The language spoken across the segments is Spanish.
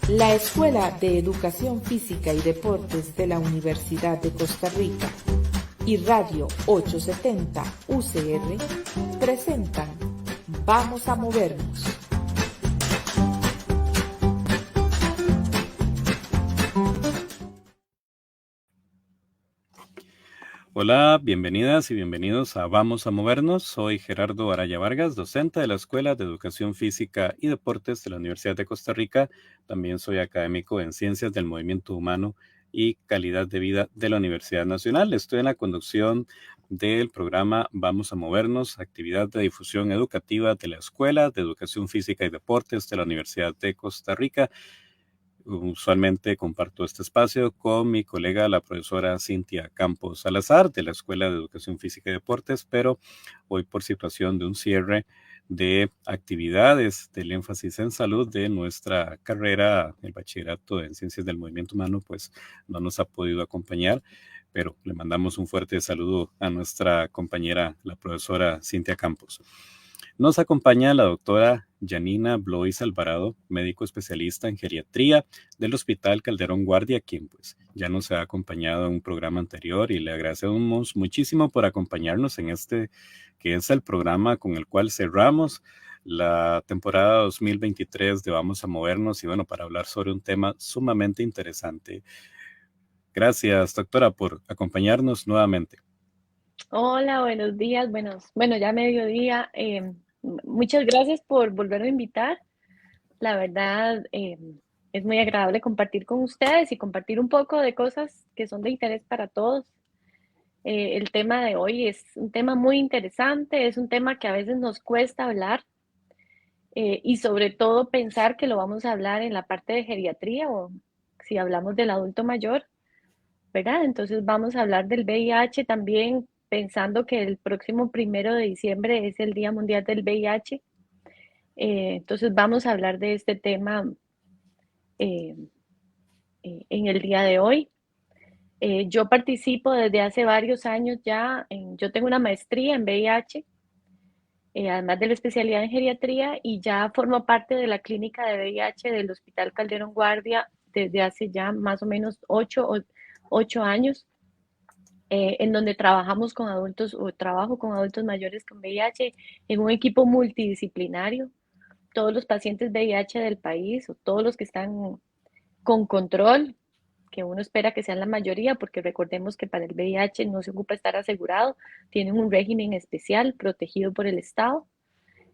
La Escuela de Educación Física y Deportes de la Universidad de Costa Rica y Radio 870 UCR presentan Vamos a Movernos. Hola, bienvenidas y bienvenidos a Vamos a Movernos. Soy Gerardo Araya Vargas, docente de la Escuela de Educación Física y Deportes de la Universidad de Costa Rica. También soy académico en Ciencias del Movimiento Humano y Calidad de Vida de la Universidad Nacional. Estoy en la conducción del programa Vamos a Movernos, actividad de difusión educativa de la Escuela de Educación Física y Deportes de la Universidad de Costa Rica. Usualmente comparto este espacio con mi colega, la profesora Cintia Campos Salazar, de la Escuela de Educación Física y Deportes, pero hoy por situación de un cierre de actividades del énfasis en salud de nuestra carrera, el bachillerato en Ciencias del Movimiento Humano, pues no nos ha podido acompañar, pero le mandamos un fuerte saludo a nuestra compañera, la profesora Cintia Campos. Nos acompaña la doctora Janina Blois Alvarado, médico especialista en geriatría del Hospital Calderón Guardia, quien pues ya nos ha acompañado en un programa anterior y le agradecemos muchísimo por acompañarnos en este, que es el programa con el cual cerramos la temporada 2023 de Vamos a Movernos y bueno, para hablar sobre un tema sumamente interesante. Gracias, doctora, por acompañarnos nuevamente. Hola, buenos días, bueno, ya mediodía. Muchas gracias por volverme a invitar. La verdad, es muy agradable compartir con ustedes y compartir un poco de cosas que son de interés para todos. El tema de hoy es un tema muy interesante, es un tema que a veces nos cuesta hablar y sobre todo pensar que lo vamos a hablar en la parte de geriatría o si hablamos del adulto mayor, ¿verdad? Entonces vamos a hablar del VIH también, pensando que el próximo 1 de diciembre es el Día Mundial del VIH. Entonces vamos a hablar de este tema en el día de hoy. Yo participo desde hace varios años ya, yo tengo una maestría en VIH, además de la especialidad en geriatría, y ya formo parte de la clínica de VIH del Hospital Calderón Guardia desde hace ya más o menos 8 años. En donde trabajamos con adultos o trabajo con adultos mayores con VIH en un equipo multidisciplinario. Todos los pacientes VIH del país o todos los que están con control, que uno espera que sean la mayoría, porque recordemos que para el VIH no se ocupa estar asegurado, tienen un régimen especial protegido por el Estado.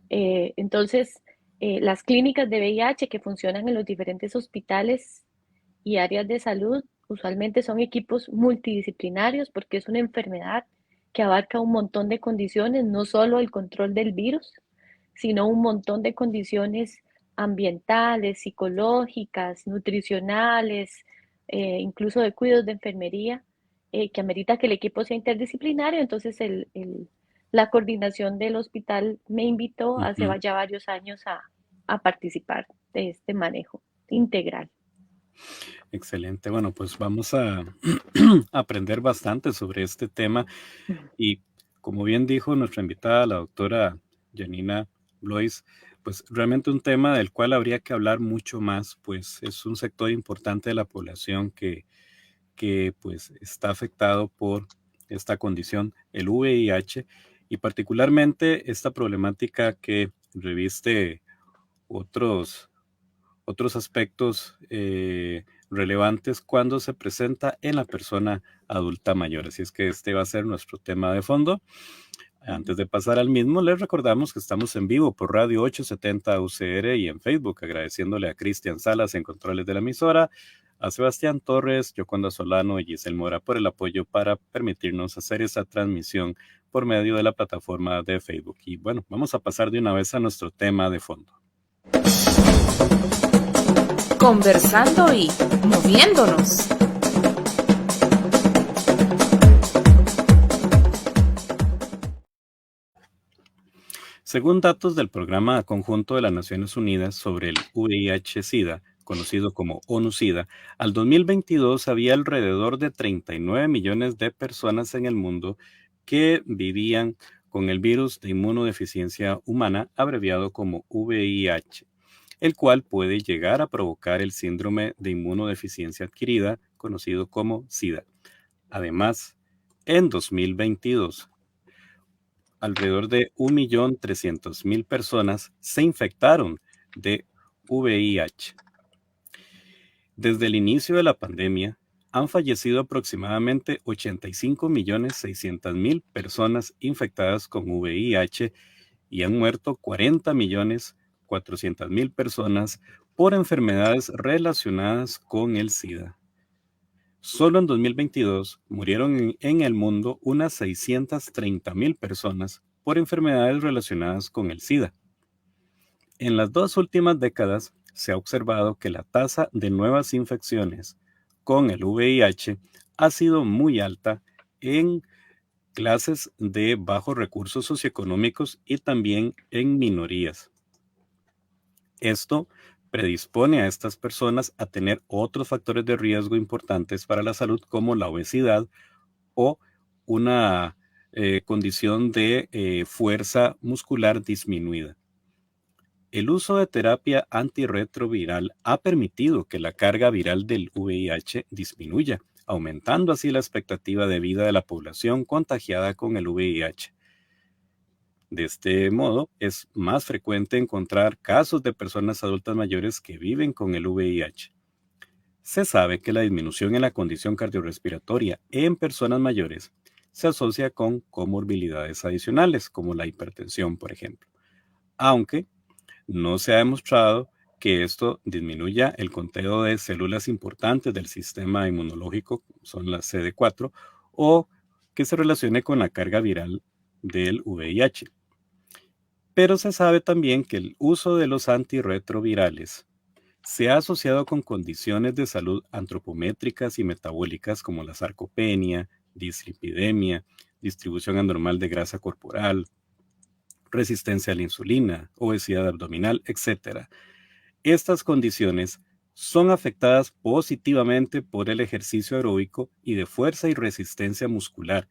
Entonces, las clínicas de VIH que funcionan en los diferentes hospitales y áreas de salud usualmente son equipos multidisciplinarios porque es una enfermedad que abarca un montón de condiciones, no solo el control del virus, sino un montón de condiciones ambientales, psicológicas, nutricionales, incluso de cuidados de enfermería, que amerita que el equipo sea interdisciplinario. Entonces la coordinación del hospital me invitó hace ya varios años a participar de este manejo integral. Excelente. Bueno, pues vamos a aprender bastante sobre este tema y como bien dijo nuestra invitada, la doctora Janina Blois, pues realmente un tema del cual habría que hablar mucho más, pues es un sector importante de la población que pues está afectado por esta condición, el VIH, y particularmente esta problemática que reviste otros aspectos relevantes cuando se presenta en la persona adulta mayor. Así es que este va a ser nuestro tema de fondo. Antes de pasar al mismo, les recordamos que estamos en vivo por Radio 870 UCR y en Facebook, agradeciéndole a Cristian Salas en controles de la emisora, a Sebastián Torres, Yoconda Solano y Giselle Mora por el apoyo para permitirnos hacer esa transmisión por medio de la plataforma de Facebook. Y bueno, vamos a pasar de una vez a nuestro tema de fondo. Conversando y moviéndonos. Según datos del Programa Conjunto de las Naciones Unidas sobre el VIH-Sida, conocido como ONU-Sida, al 2022 había alrededor de 39 millones de personas en el mundo que vivían con el virus de inmunodeficiencia humana, abreviado como VIH, el cual puede llegar a provocar el síndrome de inmunodeficiencia adquirida, conocido como SIDA. Además, en 2022, alrededor de 1.300.000 personas se infectaron de VIH. Desde el inicio de la pandemia, han fallecido aproximadamente 85.600.000 personas infectadas con VIH y han muerto 40.400.000 personas por enfermedades relacionadas con el SIDA. Solo en 2022 murieron en el mundo unas 630.000 personas por enfermedades relacionadas con el SIDA. En las 2 últimas décadas se ha observado que la tasa de nuevas infecciones con el VIH ha sido muy alta en clases de bajos recursos socioeconómicos y también en minorías. Esto predispone a estas personas a tener otros factores de riesgo importantes para la salud, como la obesidad o una condición de fuerza muscular disminuida. El uso de terapia antirretroviral ha permitido que la carga viral del VIH disminuya, aumentando así la expectativa de vida de la población contagiada con el VIH. De este modo, es más frecuente encontrar casos de personas adultas mayores que viven con el VIH. Se sabe que la disminución en la condición cardiorrespiratoria en personas mayores se asocia con comorbilidades adicionales, como la hipertensión, por ejemplo, aunque no se ha demostrado que esto disminuya el conteo de células importantes del sistema inmunológico, son las CD4, o que se relacione con la carga viral del VIH. Pero se sabe también que el uso de los antirretrovirales se ha asociado con condiciones de salud antropométricas y metabólicas como la sarcopenia, dislipidemia, distribución anormal de grasa corporal, resistencia a la insulina, obesidad abdominal, etc. Estas condiciones son afectadas positivamente por el ejercicio aeróbico y de fuerza y resistencia muscular,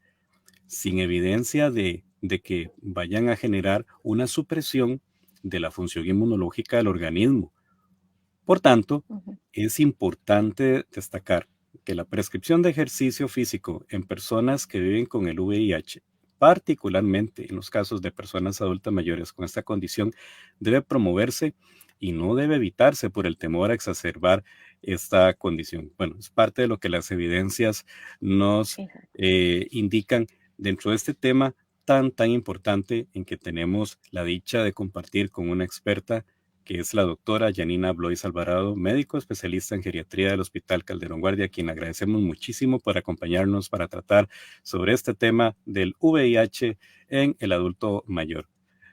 sin evidencia de que vayan a generar una supresión de la función inmunológica del organismo. Por tanto, es importante destacar que la prescripción de ejercicio físico en personas que viven con el VIH, particularmente en los casos de personas adultas mayores con esta condición, debe promoverse y no debe evitarse por el temor a exacerbar esta condición. Bueno, es parte de lo que las evidencias nos indican dentro de este tema tan importante en que tenemos la dicha de compartir con una experta que es la doctora Janina Blois Alvarado, médico especialista en geriatría del Hospital Calderón Guardia, a quien agradecemos muchísimo por acompañarnos para tratar sobre este tema del VIH en el adulto mayor.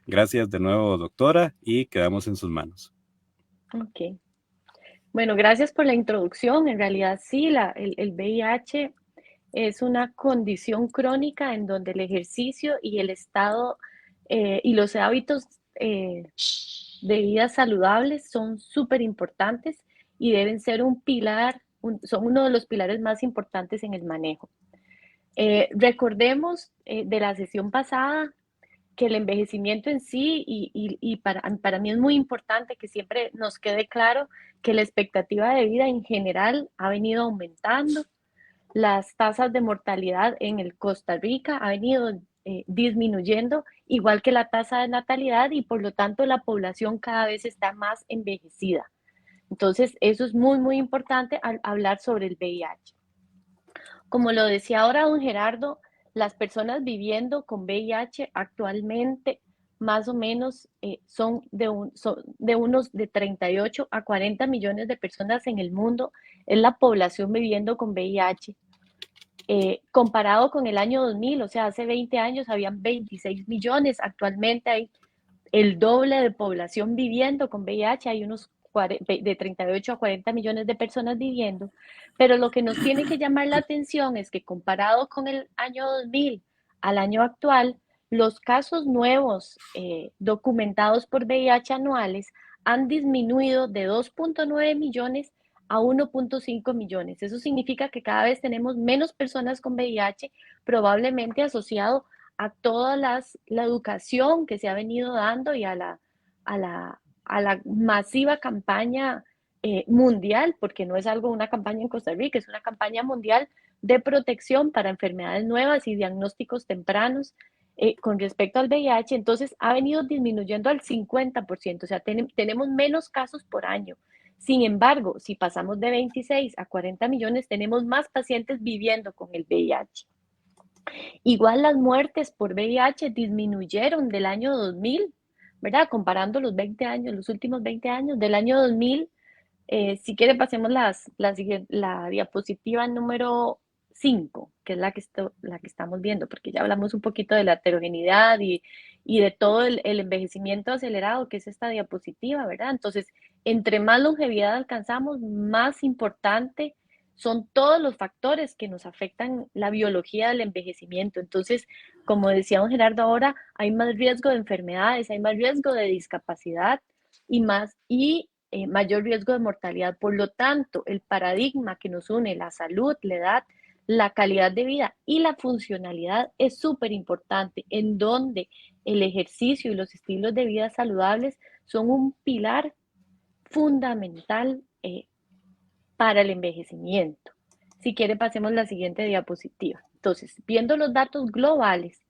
Gracias de nuevo, doctora, y quedamos en sus manos. Ok. Bueno, gracias por la introducción. En realidad, sí, el VIH es una condición crónica en donde el ejercicio y el estado y los hábitos de vida saludables son súper importantes y deben ser un pilar, son uno de los pilares más importantes en el manejo. Recordemos de la sesión pasada que el envejecimiento en sí, y para mí es muy importante que siempre nos quede claro que la expectativa de vida en general ha venido aumentando. Las tasas de mortalidad en el Costa Rica ha venido disminuyendo, igual que la tasa de natalidad, y por lo tanto la población cada vez está más envejecida. Entonces, eso es muy importante al hablar sobre el VIH. Como lo decía ahora don Gerardo, las personas viviendo con VIH actualmente más o menos son de unos de 38 a 40 millones de personas en el mundo, es la población viviendo con VIH. Comparado con el año 2000, o sea, hace 20 años habían 26 millones, actualmente hay el doble de población viviendo con VIH, hay unos de 38 a 40 millones de personas viviendo, pero lo que nos tiene que llamar la atención es que comparado con el año 2000 al año actual, los casos nuevos documentados por VIH anuales han disminuido de 2.9 millones a 1.5 millones. Eso significa que cada vez tenemos menos personas con VIH, probablemente asociado a toda la educación que se ha venido dando y a la masiva campaña mundial, porque no es una campaña en Costa Rica, es una campaña mundial de protección para enfermedades nuevas y diagnósticos tempranos con respecto al VIH. Entonces ha venido disminuyendo al 50%, o sea, tenemos menos casos por año. Sin embargo, si pasamos de 26 a 40 millones, tenemos más pacientes viviendo con el VIH. Igual las muertes por VIH disminuyeron del año 2000, ¿verdad? Comparando los 20 años, los últimos 20 años, del año 2000. Si quiere, pasemos la diapositiva número 5, que es la que estamos viendo, porque ya hablamos un poquito de la heterogeneidad y de todo el envejecimiento acelerado que es esta diapositiva, ¿verdad? Entonces, entre más longevidad alcanzamos, más importante son todos los factores que nos afectan la biología del envejecimiento. Entonces, como decía don Gerardo ahora, hay más riesgo de enfermedades, hay más riesgo de discapacidad y mayor riesgo de mortalidad. Por lo tanto, el paradigma que nos une la salud, la edad, la calidad de vida y la funcionalidad es súper importante, en donde el ejercicio y los estilos de vida saludables son un pilar fundamental para el envejecimiento. Si quiere, pasemos la siguiente diapositiva. Entonces, viendo los datos globales,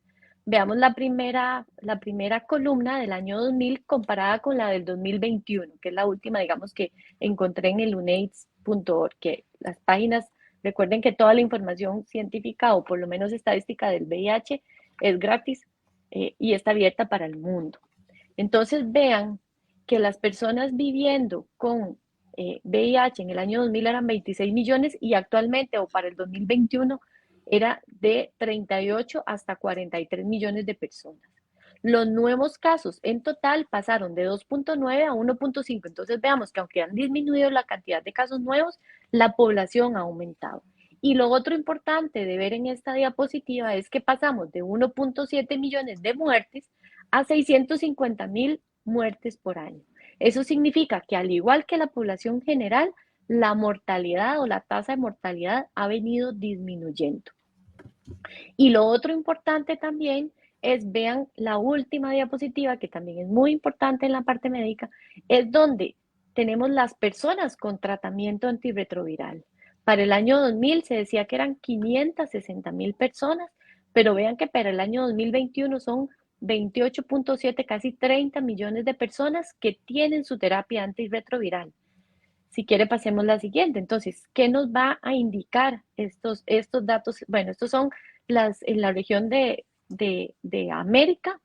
veamos la primera columna del año 2000 comparada con la del 2021, que es la última, digamos, que encontré en el unaids.org, que las páginas, recuerden que toda la información científica o por lo menos estadística del VIH es gratis y está abierta para el mundo. Entonces vean que las personas viviendo con VIH en el año 2000 eran 26 millones y actualmente o para el 2021 era de 38 hasta 43 millones de personas. Los nuevos casos en total pasaron de 2.9 a 1.5. Entonces veamos que aunque han disminuido la cantidad de casos nuevos, la población ha aumentado. Y lo otro importante de ver en esta diapositiva es que pasamos de 1.7 millones de muertes a 650,000 muertes por año. Eso significa que al igual que la población general, la mortalidad o la tasa de mortalidad ha venido disminuyendo. Y lo otro importante también es, vean la última diapositiva, que también es muy importante en la parte médica, es donde tenemos las personas con tratamiento antirretroviral. Para el año 2000 se decía que eran 560,000 personas, pero vean que para el año 2021 son 28.7, casi 30 millones de personas que tienen su terapia antirretroviral. Si quiere, pasemos la siguiente. Entonces, ¿qué nos va a indicar estos datos? Bueno, estos son en la región de América.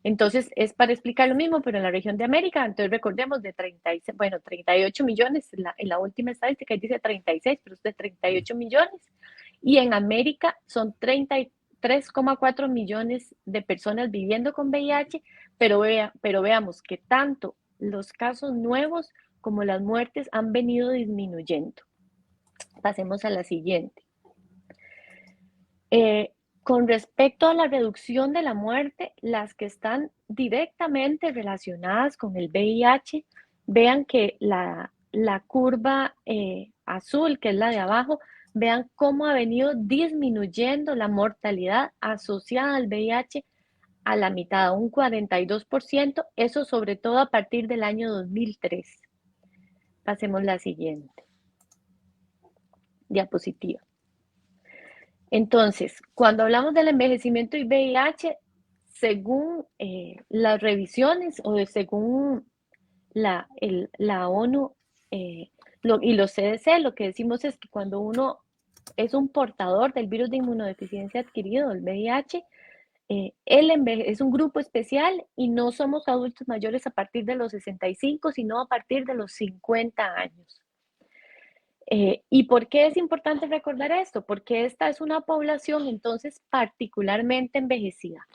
Entonces, es para explicar lo mismo, pero en la región de América, entonces recordemos de 38 millones, en la última estadística dice 36, pero es de 38 millones. Y en América son 33,4 millones de personas viviendo con VIH, pero veamos que tanto los casos nuevos como las muertes han venido disminuyendo. Pasemos a la siguiente. Con respecto a la reducción de la muerte, las que están directamente relacionadas con el VIH, vean que la curva azul, que es la de abajo, vean cómo ha venido disminuyendo la mortalidad asociada al VIH a la mitad, a un 42%, eso sobre todo a partir del año 2003. Pasemos la siguiente diapositiva. Entonces, cuando hablamos del envejecimiento y VIH, según las revisiones o según la ONU y los CDC, lo que decimos es que cuando uno es un portador del virus de inmunodeficiencia adquirido, el VIH, es un grupo especial y no somos adultos mayores a partir de los 65, sino a partir de los 50 años. ¿Y por qué es importante recordar esto? Porque esta es una población entonces particularmente envejecida.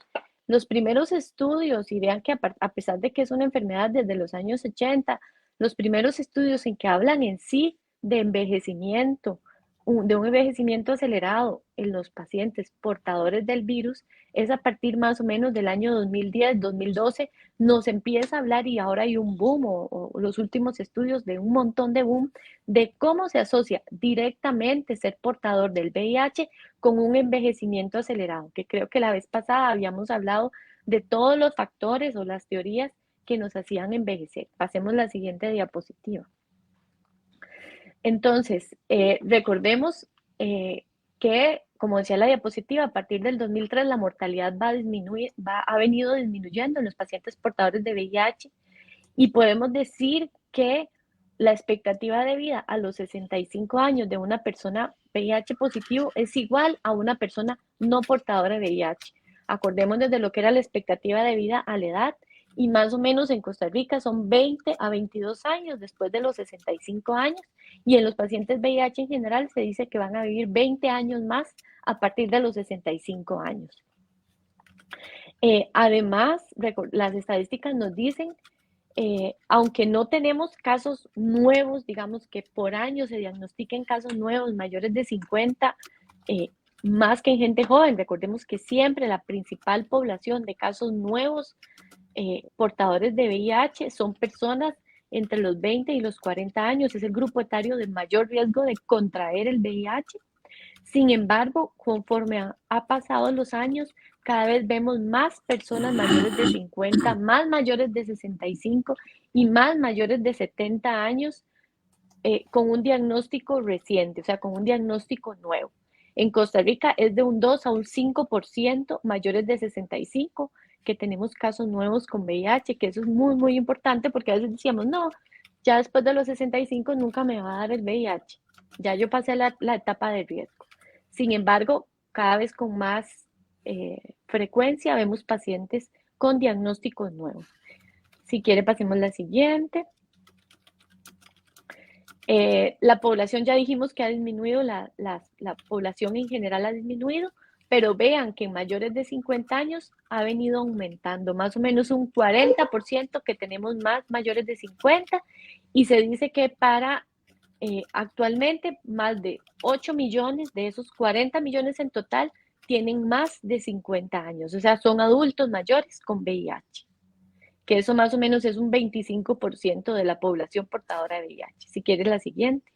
Los primeros estudios, y vean que a pesar de que es una enfermedad desde los años 80, los primeros estudios en que hablan en sí de envejecimiento de un envejecimiento acelerado en los pacientes portadores del virus es a partir más o menos del año 2010, 2012, nos empieza a hablar y ahora hay un boom o los últimos estudios de un montón de boom de cómo se asocia directamente ser portador del VIH con un envejecimiento acelerado, que creo que la vez pasada habíamos hablado de todos los factores o las teorías que nos hacían envejecer. Pasemos la siguiente diapositiva. Entonces, recordemos que, como decía la diapositiva, a partir del 2003 la mortalidad ha venido disminuyendo en los pacientes portadores de VIH y podemos decir que la expectativa de vida a los 65 años de una persona VIH positivo es igual a una persona no portadora de VIH. Acordemos desde lo que era la expectativa de vida a la edad y más o menos en Costa Rica son 20 a 22 años después de los 65 años y en los pacientes VIH en general se dice que van a vivir 20 años más a partir de los 65 años. Además, las estadísticas nos dicen, aunque no tenemos casos nuevos, digamos que por año se diagnostiquen casos nuevos mayores de 50, más que en gente joven, recordemos que siempre la principal población de casos nuevos portadores de VIH son personas entre los 20 y los 40 años, es el grupo etario de mayor riesgo de contraer el VIH. Sin embargo, conforme ha pasado los años, cada vez vemos más personas mayores de 50, más mayores de 65 y más mayores de 70 años con un diagnóstico reciente, o sea, con un diagnóstico nuevo. En Costa Rica es de un 2 a un 5% mayores de 65 que tenemos casos nuevos con VIH, que eso es muy, muy importante porque a veces decíamos, no, ya después de los 65 nunca me va a dar el VIH, ya yo pasé la etapa de riesgo. Sin embargo, cada vez con más frecuencia vemos pacientes con diagnósticos nuevos. Si quiere, pasemos la siguiente. La población, ya dijimos que ha disminuido, la población en general ha disminuido, pero vean que en mayores de 50 años ha venido aumentando, más o menos un 40% que tenemos más mayores de 50 y se dice que para actualmente más de 8 millones de esos 40 millones en total tienen más de 50 años, o sea, son adultos mayores con VIH, que eso más o menos es un 25% de la población portadora de VIH. Si quieres la siguiente.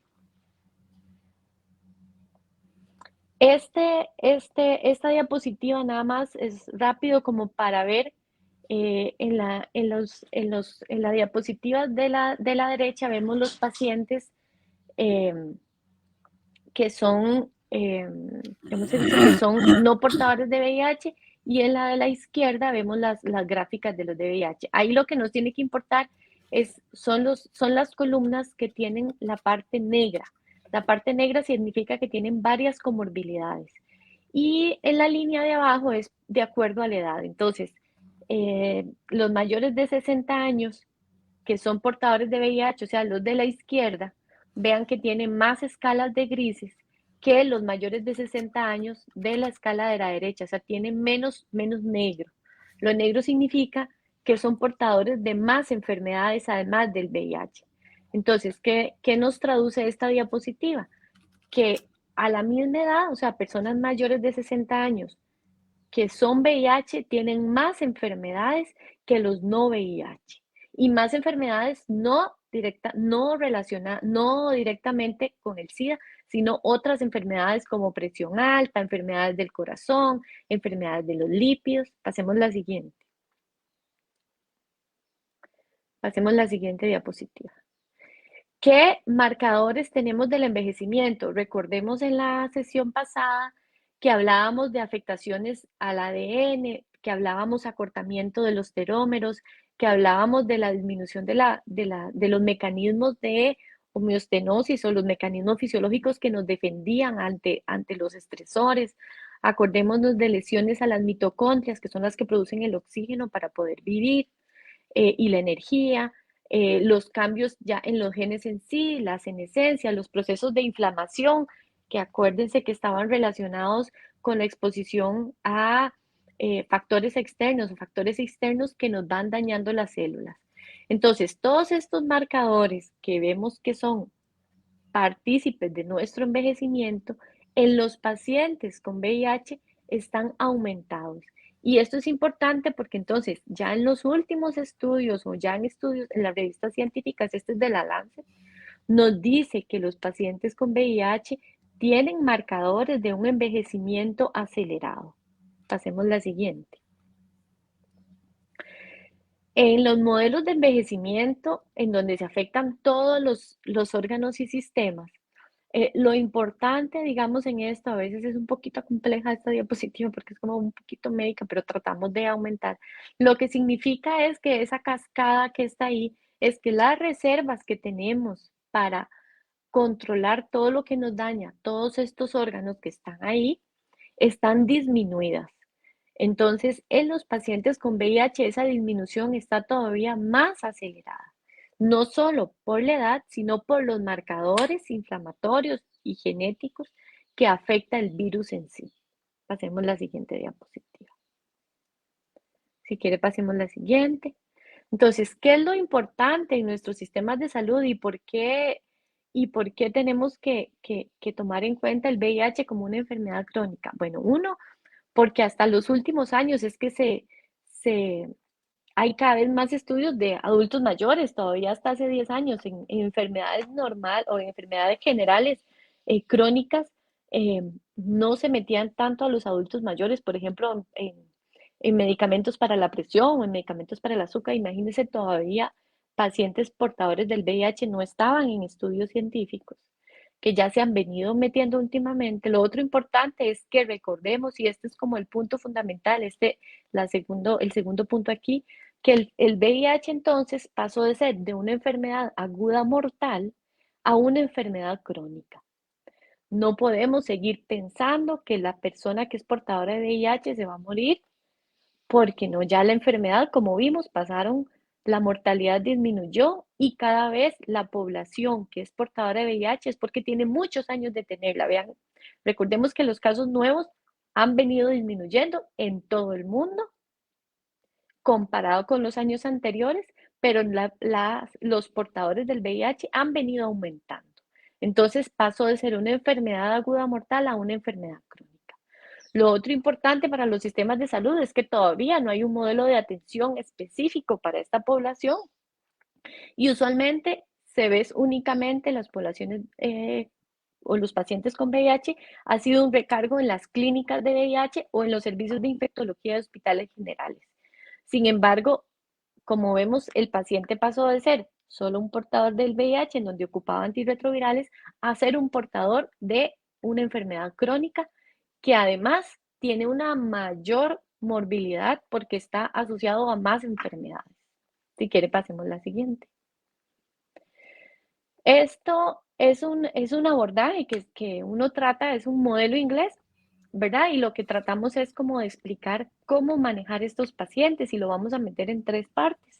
Esta diapositiva nada más es rápido como para ver en la diapositiva de la derecha vemos los pacientes que son, ¿cómo se dice? Que son no portadores de VIH y en la de la izquierda vemos las gráficas de los de VIH. Ahí lo que nos tiene que importar son las columnas que tienen la parte negra. La parte negra significa que tienen varias comorbilidades. Y en la línea de abajo es de acuerdo a la edad. Entonces, los mayores de 60 años que son portadores de VIH, o sea, los de la izquierda, vean que tienen más escalas de grises que los mayores de 60 años de la escala de la derecha, o sea, tienen menos negro. Lo negro significa que son portadores de más enfermedades además del VIH. Entonces, ¿qué nos traduce esta diapositiva? Que a la misma edad, o sea, personas mayores de 60 años que son VIH tienen más enfermedades que los no VIH y más enfermedades no directamente con el SIDA, sino otras enfermedades como presión alta, enfermedades del corazón, enfermedades de los lípidos. Pasemos la siguiente. Pasemos la siguiente diapositiva. ¿Qué marcadores tenemos del envejecimiento? Recordemos en la sesión pasada que hablábamos de afectaciones al ADN, que hablábamos acortamiento de los telómeros, que hablábamos de la disminución de los mecanismos de homeostenosis o los mecanismos fisiológicos que nos defendían ante los estresores. Acordémonos de lesiones a las mitocondrias, que son las que producen el oxígeno para poder vivir, y la energía. Los cambios ya en los genes en sí, la senescencia, los procesos de inflamación, que acuérdense que estaban relacionados con la exposición a factores externos o factores externos que nos van dañando las células. Entonces, todos estos marcadores que vemos que son partícipes de nuestro envejecimiento, en los pacientes con VIH están aumentados. Y esto es importante porque entonces ya en los últimos estudios o ya en estudios en las revistas científicas, este es de la Lancet, nos dice que los pacientes con VIH tienen marcadores de un envejecimiento acelerado. Pasemos a la siguiente. En los modelos de envejecimiento, en donde se afectan todos los órganos y sistemas, lo importante, digamos, en esto, a veces es un poquito compleja esta diapositiva porque es como un poquito médica, pero tratamos de aumentar. Lo que significa es que esa cascada que está ahí, es que las reservas que tenemos para controlar todo lo que nos daña, todos estos órganos que están ahí, están disminuidas. Entonces, en los pacientes con VIH esa disminución está todavía más acelerada, no solo por la edad, sino por los marcadores inflamatorios y genéticos que afecta el virus en sí. Pasemos la siguiente diapositiva. Si quiere, pasemos la siguiente. Entonces, ¿qué es lo importante en nuestros sistemas de salud y por qué tenemos que tomar en cuenta el VIH como una enfermedad crónica? Bueno, uno, porque hasta los últimos años es que hay cada vez más estudios de adultos mayores, todavía hasta hace 10 años, en enfermedades normales o en enfermedades generales crónicas, no se metían tanto a los adultos mayores, por ejemplo, en medicamentos para la presión o en medicamentos para el azúcar. Imagínense, todavía pacientes portadores del VIH no estaban en estudios científicos que ya se han venido metiendo últimamente. Lo otro importante es que recordemos, y este es como el punto fundamental, el segundo punto aquí, que el VIH entonces pasó de ser de una enfermedad aguda mortal a una enfermedad crónica. No podemos seguir pensando que la persona que es portadora de VIH se va a morir, porque no, ya la enfermedad, como vimos, la mortalidad disminuyó y cada vez la población que es portadora de VIH es porque tiene muchos años de tenerla. Vean, recordemos que los casos nuevos han venido disminuyendo en todo el mundo comparado con los años anteriores, pero los portadores del VIH han venido aumentando. Entonces pasó de ser una enfermedad aguda mortal a una enfermedad crónica. Lo otro importante para los sistemas de salud es que todavía no hay un modelo de atención específico para esta población y usualmente se ve únicamente las poblaciones o los pacientes con VIH ha sido un recargo en las clínicas de VIH o en los servicios de infectología de hospitales generales. Sin embargo, como vemos, el paciente pasó de ser solo un portador del VIH en donde ocupaba antirretrovirales a ser un portador de una enfermedad crónica que además tiene una mayor morbilidad porque está asociado a más enfermedades. Si quiere, pasemos a la siguiente. Esto es un abordaje que uno trata, es un modelo inglés, ¿verdad? Y lo que tratamos es como de explicar cómo manejar estos pacientes y lo vamos a meter en 3 partes.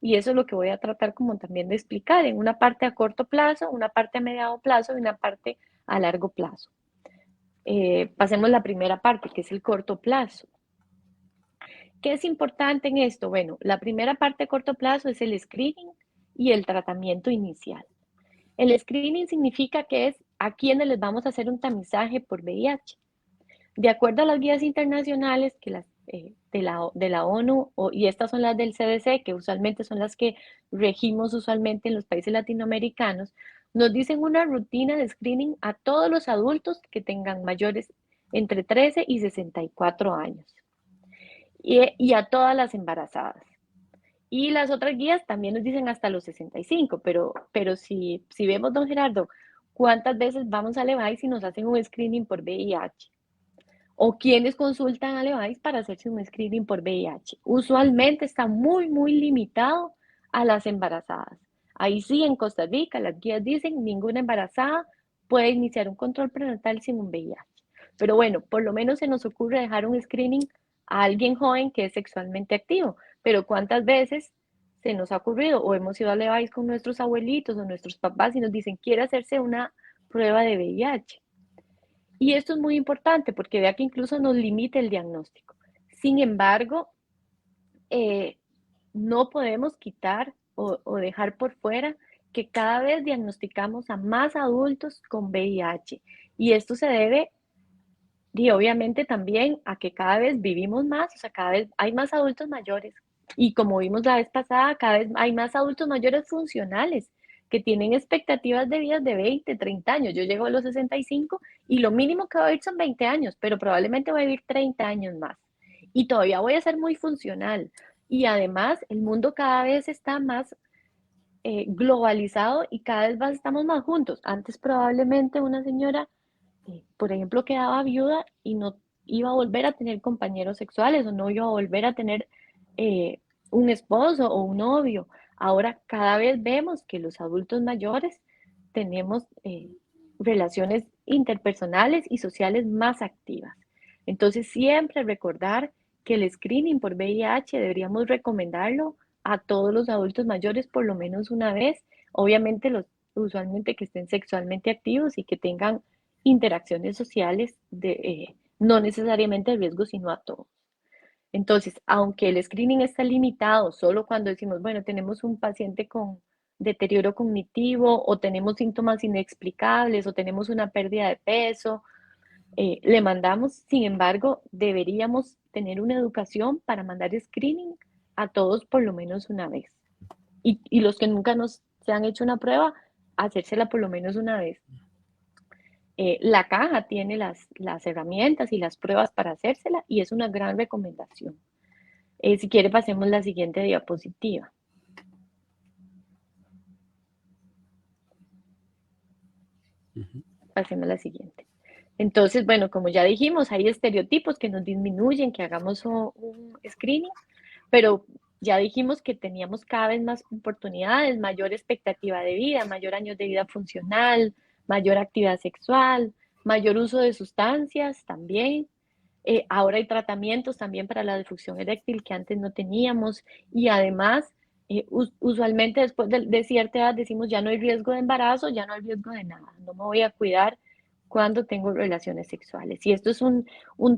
Y eso es lo que voy a tratar como también de explicar, en una parte a corto plazo, una parte a mediano plazo y una parte a largo plazo. Pasemos a la primera parte, que es el corto plazo. ¿Qué es importante en esto? Bueno, la primera parte a corto plazo es el screening y el tratamiento inicial. El screening significa que es a quienes les vamos a hacer un tamizaje por VIH. De acuerdo a las guías internacionales de la ONU, y estas son las del CDC, que usualmente son las que regimos usualmente en los países latinoamericanos, nos dicen una rutina de screening a todos los adultos que tengan mayores entre 13 y 64 años y a todas las embarazadas. Y las otras guías también nos dicen hasta los 65, pero si vemos, don Gerardo, ¿cuántas veces vamos a Levi's y nos hacen un screening por VIH? ¿O quiénes consultan a Levi's para hacerse un screening por VIH? Usualmente está muy, muy limitado a las embarazadas. Ahí sí, en Costa Rica, las guías dicen ninguna embarazada puede iniciar un control prenatal sin un VIH. Pero bueno, por lo menos se nos ocurre dejar un screening a alguien joven que es sexualmente activo. Pero ¿cuántas veces se nos ha ocurrido o hemos ido a Levi's con nuestros abuelitos o nuestros papás y nos dicen, quiere hacerse una prueba de VIH? Y esto es muy importante porque vea que incluso nos limita el diagnóstico. Sin embargo, no podemos quitar o dejar por fuera que cada vez diagnosticamos a más adultos con VIH. Y esto se debe, y obviamente también a que cada vez vivimos más, o sea, cada vez hay más adultos mayores. Y como vimos la vez pasada, cada vez hay más adultos mayores funcionales que tienen expectativas de vida de 20, 30 años. Yo llego a los 65 y lo mínimo que voy a vivir son 20 años, pero probablemente voy a vivir 30 años más. Y todavía voy a ser muy funcional. Y además, el mundo cada vez está más globalizado y cada vez más estamos más juntos. Antes probablemente una señora, por ejemplo, quedaba viuda y no iba a volver a tener compañeros sexuales o no iba a volver a tener eh, un esposo o un novio. Ahora cada vez vemos que los adultos mayores tenemos relaciones interpersonales y sociales más activas. Entonces siempre recordar que el screening por VIH deberíamos recomendarlo a todos los adultos mayores por lo menos una vez, obviamente los usualmente que estén sexualmente activos y que tengan interacciones sociales no necesariamente de riesgo, sino a todos. Entonces, aunque el screening está limitado solo cuando decimos, bueno, tenemos un paciente con deterioro cognitivo o tenemos síntomas inexplicables o tenemos una pérdida de peso, le mandamos, sin embargo, deberíamos tener una educación para mandar screening a todos por lo menos una vez. Y los que nunca se han hecho una prueba, hacérsela por lo menos una vez. La caja tiene las herramientas y las pruebas para hacérsela y es una gran recomendación. Si quiere, pasemos la siguiente diapositiva. Pasemos la siguiente. Entonces, bueno, como ya dijimos, hay estereotipos que nos disminuyen, que hagamos un screening, pero ya dijimos que teníamos cada vez más oportunidades, mayor expectativa de vida, mayor años de vida funcional, mayor actividad sexual, mayor uso de sustancias también. Ahora hay tratamientos también para la disfunción eréctil que antes no teníamos y además, usualmente después de cierta edad decimos ya no hay riesgo de embarazo, ya no hay riesgo de nada, no me voy a cuidar cuando tengo relaciones sexuales. Y esto es un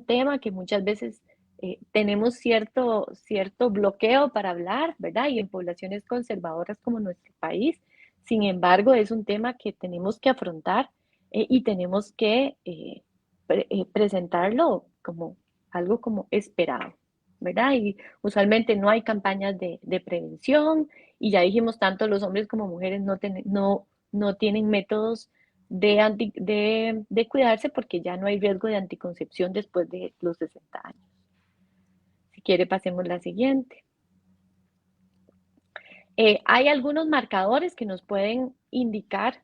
tema que muchas veces tenemos cierto bloqueo para hablar, ¿verdad? Y en poblaciones conservadoras como nuestro país. Sin embargo, es un tema que tenemos que afrontar y tenemos que presentarlo como algo como esperado, ¿verdad? Y usualmente no hay campañas de prevención y ya dijimos, tanto los hombres como mujeres no tienen métodos de cuidarse porque ya no hay riesgo de anticoncepción después de los 60 años. Si quiere, pasemos la siguiente. Hay algunos marcadores que nos pueden indicar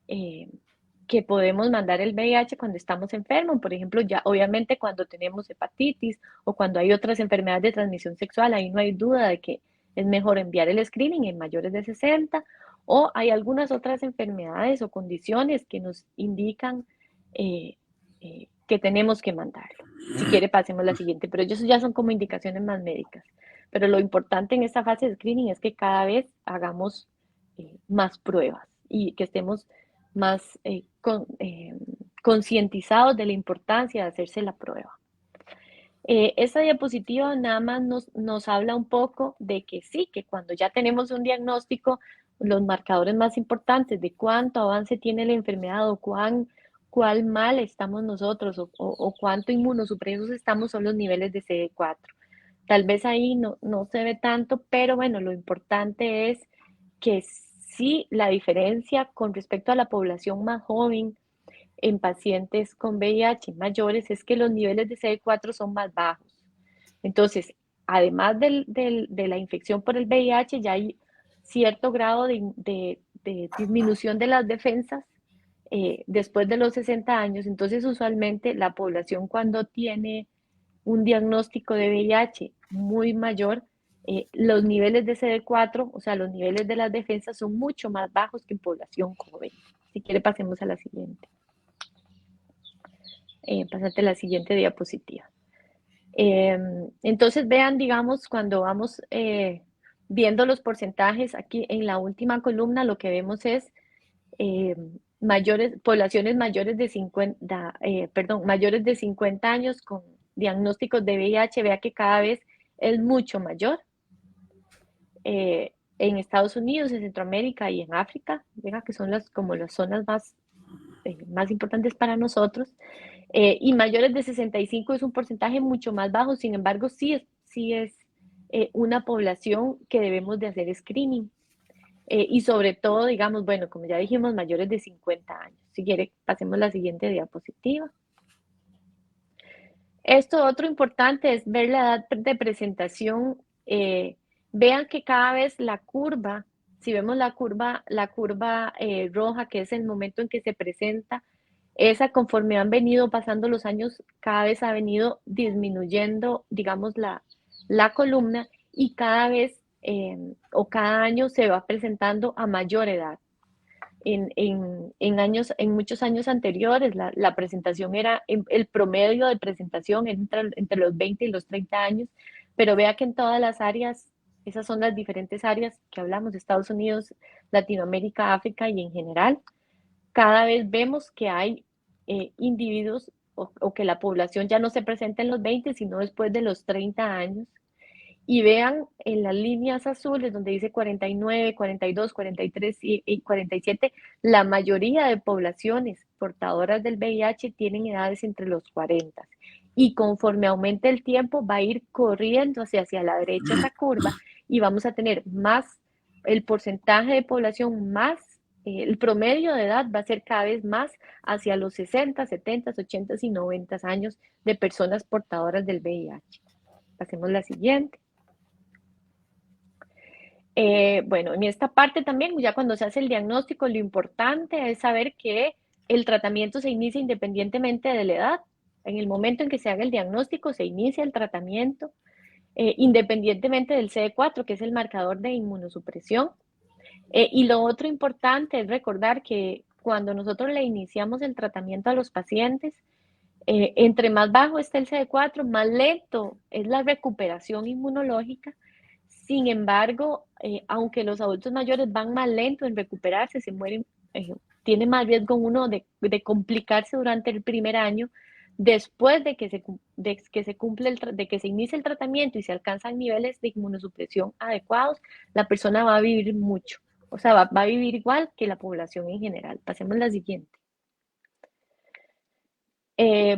que podemos mandar el VIH cuando estamos enfermos. Por ejemplo, ya obviamente cuando tenemos hepatitis o cuando hay otras enfermedades de transmisión sexual, ahí no hay duda de que es mejor enviar el screening en mayores de 60, o hay algunas otras enfermedades o condiciones que nos indican que tenemos que mandarlo. Si quiere, pasemos a la siguiente, pero ellos ya son como indicaciones más médicas. Pero lo importante en esta fase de screening es que cada vez hagamos más pruebas y que estemos más concientizados de la importancia de hacerse la prueba. Esta diapositiva nada más nos habla un poco de que sí, que cuando ya tenemos un diagnóstico, los marcadores más importantes de cuánto avance tiene la enfermedad o cuál mal estamos nosotros o cuánto inmunosupresos estamos son los niveles de CD4. Tal vez ahí no se ve tanto, pero bueno, lo importante es que sí la diferencia con respecto a la población más joven en pacientes con VIH mayores es que los niveles de CD4 son más bajos. Entonces, además de la infección por el VIH, ya hay cierto grado de disminución de las defensas después de los 60 años. Entonces, usualmente la población cuando tiene un diagnóstico de VIH muy mayor, los niveles de CD4, o sea, los niveles de las defensas son mucho más bajos que en población joven. Si quiere, pasemos a la siguiente. Pásate a la siguiente diapositiva. Entonces, vean, digamos, cuando vamos viendo los porcentajes, aquí en la última columna lo que vemos es poblaciones mayores de 50 años con diagnósticos de VIH, vea que cada vez es mucho mayor. en Estados Unidos, en Centroamérica y en África, ¿verdad? Que son como las zonas más importantes para nosotros. Y mayores de 65 es un porcentaje mucho más bajo, sin embargo, sí es una población que debemos de hacer screening. Y sobre todo, digamos, bueno, como ya dijimos, mayores de 50 años. Si quiere, pasemos la siguiente diapositiva. Esto otro importante es ver la edad de presentación. Vean que cada vez la curva, si vemos la curva roja, que es el momento en que se presenta, esa conforme han venido pasando los años, cada vez ha venido disminuyendo, digamos, la columna y cada vez o cada año se va presentando a mayor edad. En muchos años anteriores, la presentación era, el promedio de presentación entre los 20 y los 30 años, pero vea que en todas las áreas, esas son las diferentes áreas que hablamos, Estados Unidos, Latinoamérica, África y en general, cada vez vemos que hay individuos o que la población ya no se presenta en los 20, sino después de los 30 años. Y vean en las líneas azules donde dice 49, 42, 43 y 47, la mayoría de poblaciones portadoras del VIH tienen edades entre los 40. Y conforme aumente el tiempo va a ir corriendo hacia la derecha esa curva y vamos a tener más, el porcentaje de población más, el promedio de edad va a ser cada vez más hacia los 60, 70, 80 y 90 años de personas portadoras del VIH. Pasemos la siguiente. Bueno, en esta parte también, ya cuando se hace el diagnóstico, lo importante es saber que el tratamiento se inicia independientemente de la edad. En el momento en que se haga el diagnóstico, se inicia el tratamiento independientemente del CD4, que es el marcador de inmunosupresión. Y lo otro importante es recordar que cuando nosotros le iniciamos el tratamiento a los pacientes, entre más bajo está el CD4, más lento es la recuperación inmunológica. Sin embargo, aunque los adultos mayores van más lento en recuperarse, se mueren, tiene más riesgo uno de complicarse durante el primer año. Después de que se inicie el tratamiento y se alcanzan niveles de inmunosupresión adecuados, la persona va a vivir mucho. O sea, va a vivir igual que la población en general. Pasemos a la siguiente.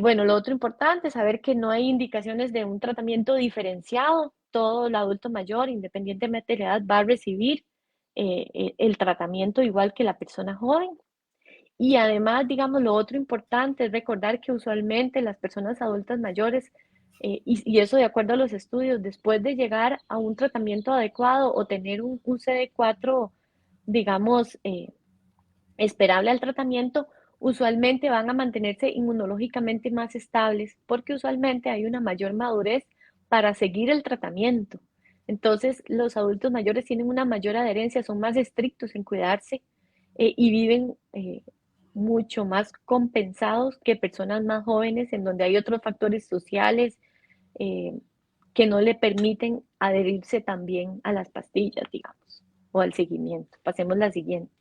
Bueno, lo otro importante es saber que no hay indicaciones de un tratamiento diferenciado. Todo el adulto mayor, independientemente de la edad, va a recibir el tratamiento igual que la persona joven. Y además, digamos, lo otro importante es recordar que usualmente las personas adultas mayores, y eso de acuerdo a los estudios, después de llegar a un tratamiento adecuado o tener un CD4, digamos, esperable al tratamiento, usualmente van a mantenerse inmunológicamente más estables porque usualmente hay una mayor madurez para seguir el tratamiento. Entonces, los adultos mayores tienen una mayor adherencia, son más estrictos en cuidarse y viven mucho más compensados que personas más jóvenes en donde hay otros factores sociales eh, que no le permiten adherirse también a las pastillas, digamos, o al seguimiento. Pasemos a la siguiente.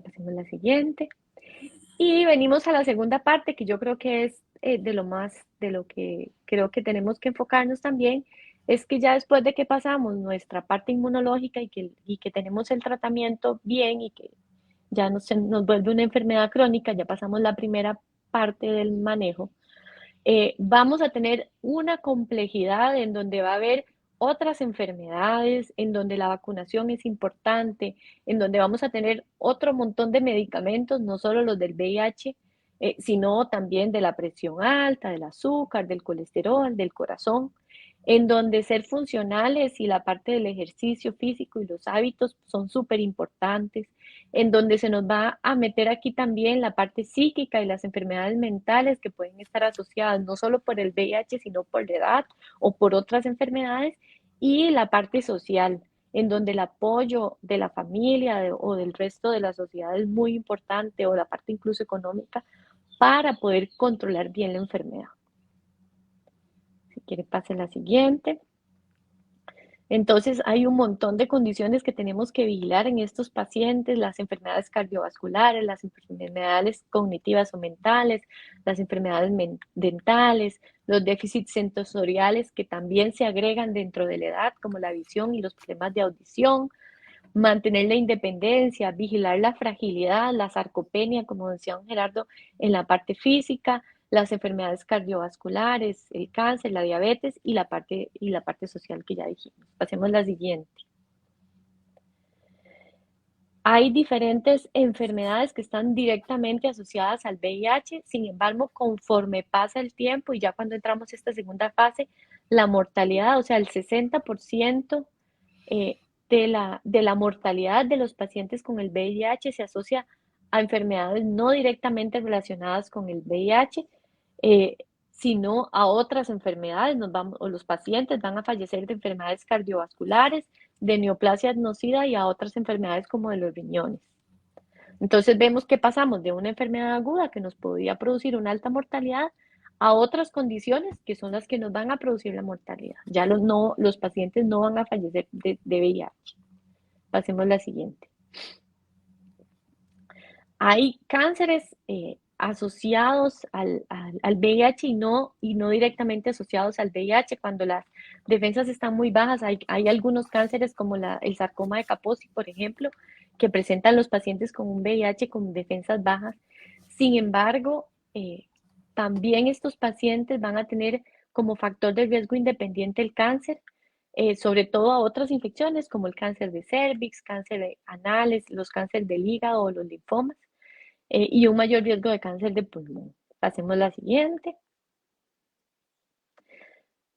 Pasemos a la siguiente. Y venimos a la segunda parte, que yo creo que es de lo que creo que tenemos que enfocarnos también, es que ya después de que pasamos nuestra parte inmunológica y que tenemos el tratamiento bien y que ya nos vuelve una enfermedad crónica, ya pasamos la primera parte del manejo, vamos a tener una complejidad en donde va a haber otras enfermedades, en donde la vacunación es importante, en donde vamos a tener otro montón de medicamentos, no solo los del VIH, sino también de la presión alta, del azúcar, del colesterol, del corazón, en donde ser funcionales y la parte del ejercicio físico y los hábitos son súper importantes, en donde se nos va a meter aquí también la parte psíquica y las enfermedades mentales que pueden estar asociadas no solo por el VIH, sino por la edad o por otras enfermedades, y la parte social, en donde el apoyo de la familia o del resto de la sociedad es muy importante, o la parte incluso económica, para poder controlar bien la enfermedad. Si quiere, pase la siguiente. Entonces hay un montón de condiciones que tenemos que vigilar en estos pacientes, las enfermedades cardiovasculares, las enfermedades cognitivas o mentales, las enfermedades dentales, los déficits sensoriales que también se agregan dentro de la edad, como la visión y los problemas de audición, mantener la independencia, vigilar la fragilidad, la sarcopenia, como decía don Gerardo, en la parte física, las enfermedades cardiovasculares, el cáncer, la diabetes y la parte social que ya dijimos. Pasemos a la siguiente. Hay diferentes enfermedades que están directamente asociadas al VIH, sin embargo, conforme pasa el tiempo y ya cuando entramos a esta segunda fase, la mortalidad, o sea, el 60% de la mortalidad de los pacientes con el VIH se asocia a enfermedades no directamente relacionadas con el VIH, sino a otras enfermedades. O los pacientes van a fallecer de enfermedades cardiovasculares, de neoplasia adenoide y a otras enfermedades como de los riñones. Entonces vemos que pasamos de una enfermedad aguda que nos podía producir una alta mortalidad a otras condiciones que son las que nos van a producir la mortalidad. Ya los pacientes no van a fallecer de VIH. Pasemos a la siguiente. Hay cánceres asociados al VIH y no directamente asociados al VIH. Cuando las defensas están muy bajas, hay algunos cánceres como el sarcoma de Kaposi, por ejemplo, que presentan los pacientes con un VIH con defensas bajas. Sin embargo, también estos pacientes van a tener como factor de riesgo independiente el cáncer, sobre todo a otras infecciones como el cáncer de cervix, cáncer anales, los cánceres del hígado o los linfomas, y un mayor riesgo de cáncer de pulmón. Pasemos a la siguiente.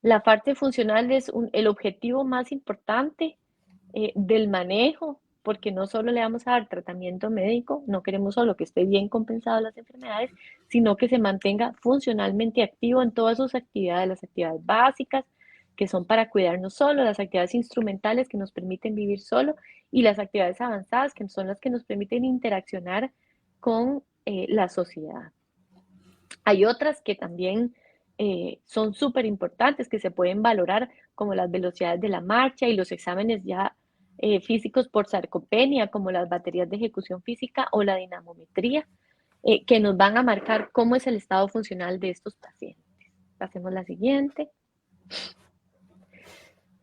La parte funcional es el objetivo más importante del manejo, porque no solo le vamos a dar tratamiento médico, no queremos solo que esté bien compensado las enfermedades, sino que se mantenga funcionalmente activo en todas sus actividades, las actividades básicas, que son para cuidarnos solo, las actividades instrumentales que nos permiten vivir solo, y las actividades avanzadas, que son las que nos permiten interaccionar con la sociedad. Hay otras que también son súper importantes, que se pueden valorar, como las velocidades de la marcha y los exámenes ya físicos por sarcopenia, como las baterías de ejecución física o la dinamometría, que nos van a marcar cómo es el estado funcional de estos pacientes. Pasemos a la siguiente.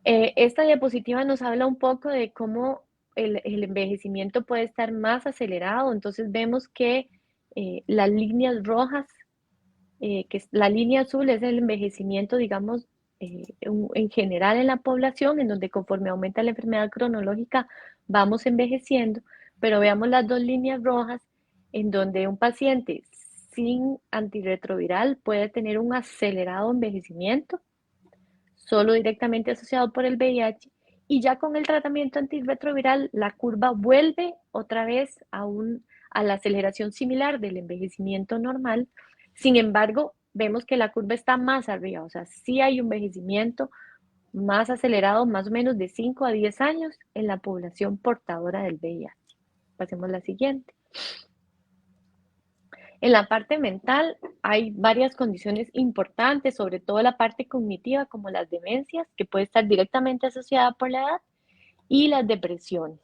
Esta diapositiva nos habla un poco de cómo el envejecimiento puede estar más acelerado. Entonces vemos que las líneas rojas, que la línea azul es el envejecimiento, digamos, en general en la población, en donde conforme aumenta la enfermedad cronológica vamos envejeciendo, pero veamos las dos líneas rojas, en donde un paciente sin antirretroviral puede tener un acelerado envejecimiento, solo directamente asociado por el VIH, y ya con el tratamiento antirretroviral la curva vuelve otra vez a la aceleración similar del envejecimiento normal. Sin embargo, vemos que la curva está más arriba, o sea, sí hay un envejecimiento más acelerado, más o menos de 5 a 10 años en la población portadora del VIH. Pasemos a la siguiente. En la parte mental hay varias condiciones importantes, sobre todo la parte cognitiva, como las demencias, que puede estar directamente asociada por la edad, y las depresiones.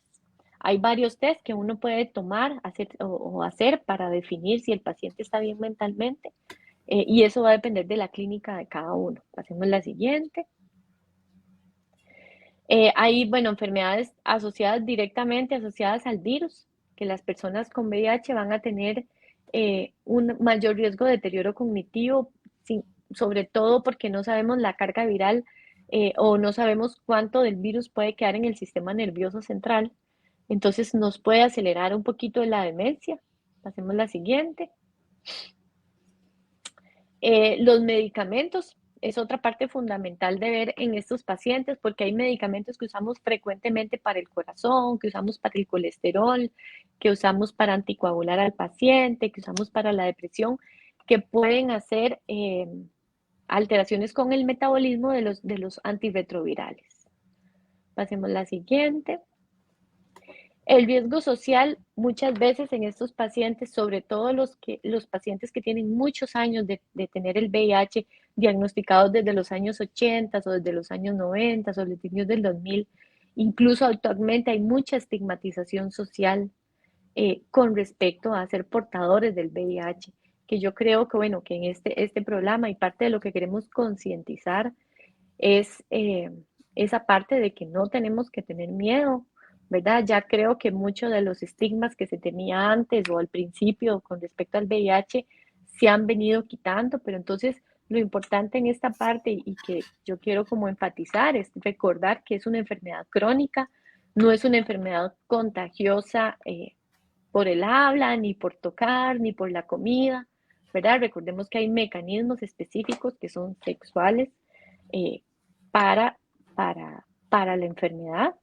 Hay varios test que uno puede tomar o hacer para definir si el paciente está bien mentalmente, y eso va a depender de la clínica de cada uno. Pasemos a la siguiente. Hay, enfermedades directamente asociadas al virus, que las personas con VIH van a tener un mayor riesgo de deterioro cognitivo, sobre todo porque no sabemos la carga viral o no sabemos cuánto del virus puede quedar en el sistema nervioso central. Entonces nos puede acelerar un poquito la demencia. Pasemos a la siguiente. Los medicamentos es otra parte fundamental de ver en estos pacientes, porque hay medicamentos que usamos frecuentemente para el corazón, que usamos para el colesterol, que usamos para anticoagular al paciente, que usamos para la depresión, que pueden hacer alteraciones con el metabolismo de los antirretrovirales. Pasemos a la siguiente. El riesgo social muchas veces en estos pacientes, sobre todo los pacientes que tienen muchos años de tener el VIH diagnosticados desde los años 80 o desde los años 90 o los años del 2000, incluso actualmente hay mucha estigmatización social con respecto a ser portadores del VIH, que yo creo que, bueno, que en este programa y parte de lo que queremos concientizar es esa parte de que no tenemos que tener miedo, ¿verdad? Ya creo que muchos de los estigmas que se tenía antes o al principio con respecto al VIH se han venido quitando, pero entonces lo importante en esta parte y que yo quiero como enfatizar es recordar que es una enfermedad crónica, no es una enfermedad contagiosa por el habla, ni por tocar, ni por la comida, ¿verdad? Recordemos que hay mecanismos específicos que son sexuales eh, para, para la enfermedad.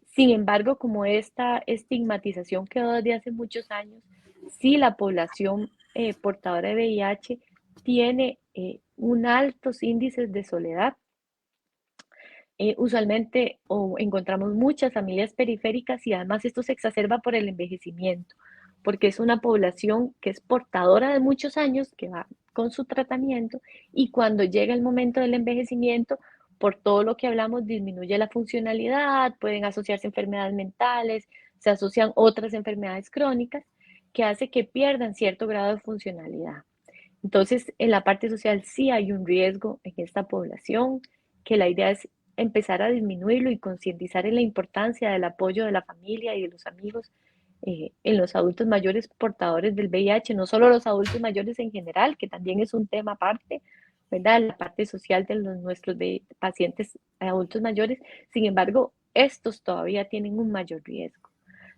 Sin embargo, como esta estigmatización quedó desde hace muchos años, sí la población portadora de VIH tiene un altos índices de soledad. Usualmente encontramos muchas familias periféricas y además esto se exacerba por el envejecimiento, porque es una población que es portadora de muchos años, que va con su tratamiento y cuando llega el momento del envejecimiento, por todo lo que hablamos, disminuye la funcionalidad, pueden asociarse enfermedades mentales, se asocian otras enfermedades crónicas que hace que pierdan cierto grado de funcionalidad. Entonces, en la parte social sí hay un riesgo en esta población, que la idea es empezar a disminuirlo y concientizar en la importancia del apoyo de la familia y de los amigos en los adultos mayores portadores del VIH, no solo los adultos mayores en general, que también es un tema aparte, ¿verdad? La parte social de nuestros pacientes adultos mayores, sin embargo, estos todavía tienen un mayor riesgo.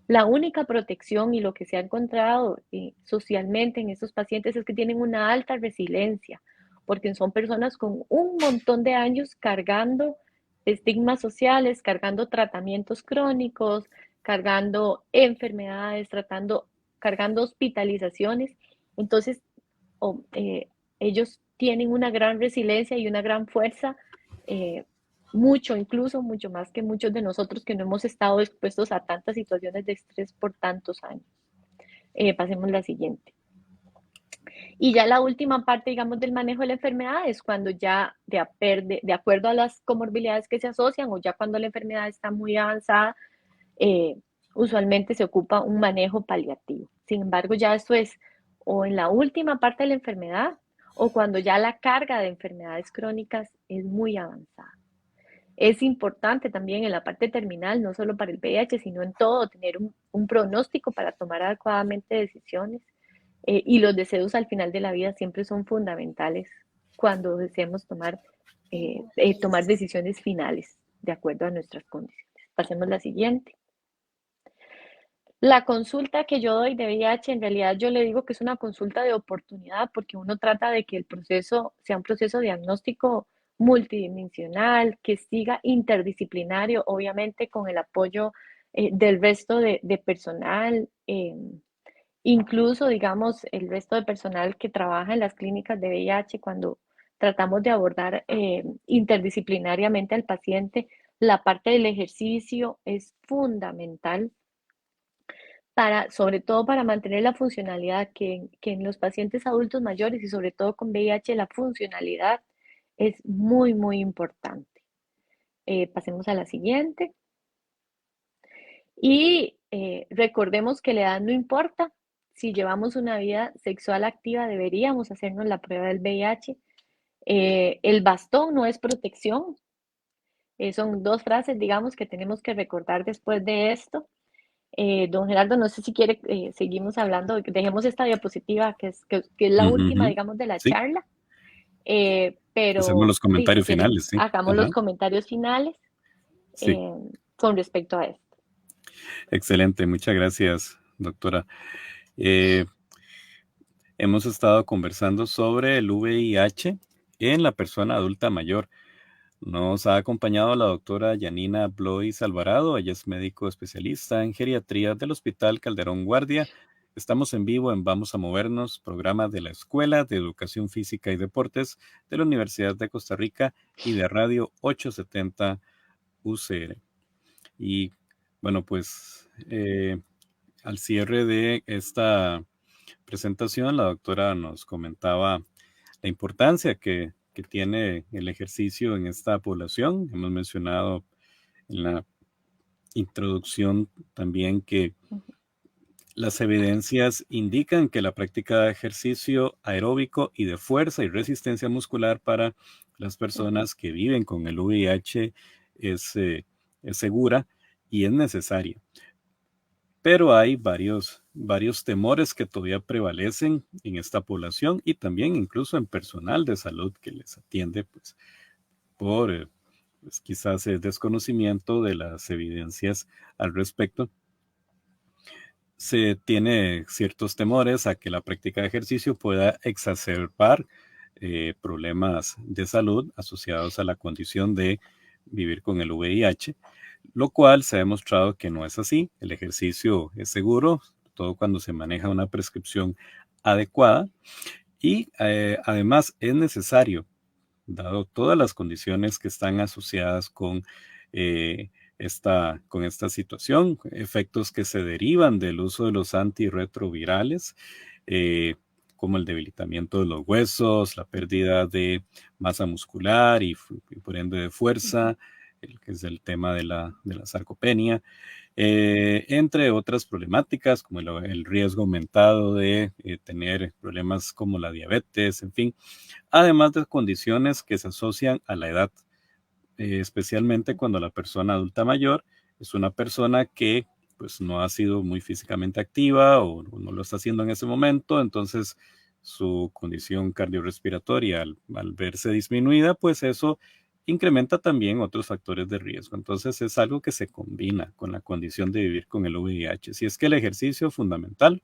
La única protección y lo que se ha encontrado socialmente en estos pacientes es que tienen una alta resiliencia, porque son personas con un montón de años cargando estigmas sociales, cargando tratamientos crónicos, cargando enfermedades, cargando hospitalizaciones. Entonces, ellos tienen una gran resiliencia y una gran fuerza incluso mucho más que muchos de nosotros que no hemos estado expuestos a tantas situaciones de estrés por tantos años. Pasemos a la siguiente. Y ya la última parte, digamos, del manejo de la enfermedad es cuando ya, de acuerdo a las comorbilidades que se asocian o ya cuando la enfermedad está muy avanzada, usualmente se ocupa un manejo paliativo. Sin embargo, ya esto es o en la última parte de la enfermedad o cuando ya la carga de enfermedades crónicas es muy avanzada. Es importante también en la parte terminal, no solo para el VIH, sino en todo, tener un pronóstico para tomar adecuadamente decisiones. Y los deseos al final de la vida siempre son fundamentales cuando deseemos tomar decisiones finales de acuerdo a nuestras condiciones. Pasemos a la siguiente. La consulta que yo doy de VIH, en realidad yo le digo que es una consulta de oportunidad porque uno trata de que el proceso sea un proceso diagnóstico multidimensional, que siga interdisciplinario, obviamente con el apoyo del resto de personal, incluso, digamos, el resto de personal que trabaja en las clínicas de VIH, cuando tratamos de abordar interdisciplinariamente al paciente, la parte del ejercicio es fundamental sobre todo para mantener la funcionalidad, que en los pacientes adultos mayores y sobre todo con VIH, la funcionalidad es muy, muy importante. Pasemos a la siguiente. Y recordemos que la edad no importa. Si llevamos una vida sexual activa, deberíamos hacernos la prueba del VIH. El bastón no es protección. Son dos frases, digamos, que tenemos que recordar después de esto. Don Gerardo, no sé si quiere, seguimos hablando, dejemos esta diapositiva que es la última, digamos, de la Sí. charla, Hacemos pero los comentarios finales, sí. hagamos los comentarios finales Sí. con respecto a esto. Excelente, muchas gracias, doctora. Hemos estado conversando sobre el VIH en la persona adulta mayor. Nos ha acompañado la doctora Yanina Blois Alvarado. Ella es médico especialista en geriatría del Hospital Calderón Guardia. Estamos en vivo en Vamos a Movernos, programa de la Escuela de Educación Física y Deportes de la Universidad de Costa Rica y de Radio 870 UCR. Y Bueno, pues al cierre de esta presentación, la doctora nos comentaba la importancia que tiene el ejercicio en esta población. Hemos mencionado en la introducción también que Ujú, las evidencias indican que la práctica de ejercicio aeróbico y de fuerza y resistencia muscular para las ujú, personas que viven con el VIH es segura y es necesaria. Pero hay varios temores que todavía prevalecen en esta población y también incluso en personal de salud que les atiende, pues, por pues, quizás desconocimiento de las evidencias al respecto. Se tiene ciertos temores a que la práctica de ejercicio pueda exacerbar problemas de salud asociados a la condición de vivir con el VIH, lo cual se ha demostrado que no es así. El ejercicio es seguro, todo cuando se maneja una prescripción adecuada y además es necesario, dado todas las condiciones que están asociadas eh, con esta situación, efectos que se derivan del uso de los antirretrovirales, eh, como el debilitamiento de los huesos, la pérdida de masa muscular y por ende de ujú, fuerza, que es el tema de la sarcopenia, entre otras problemáticas como el riesgo aumentado de tener problemas como la diabetes, en fin, además de condiciones que se asocian a la edad, especialmente ujú, cuando la persona adulta mayor es una persona que pues no ha sido muy físicamente activa o no lo está haciendo en ese momento, entonces su condición cardiorrespiratoria al verse disminuida, pues eso incrementa también otros factores de riesgo. Entonces es algo que se combina con la condición de vivir con el VIH. Si es que el ejercicio es fundamental,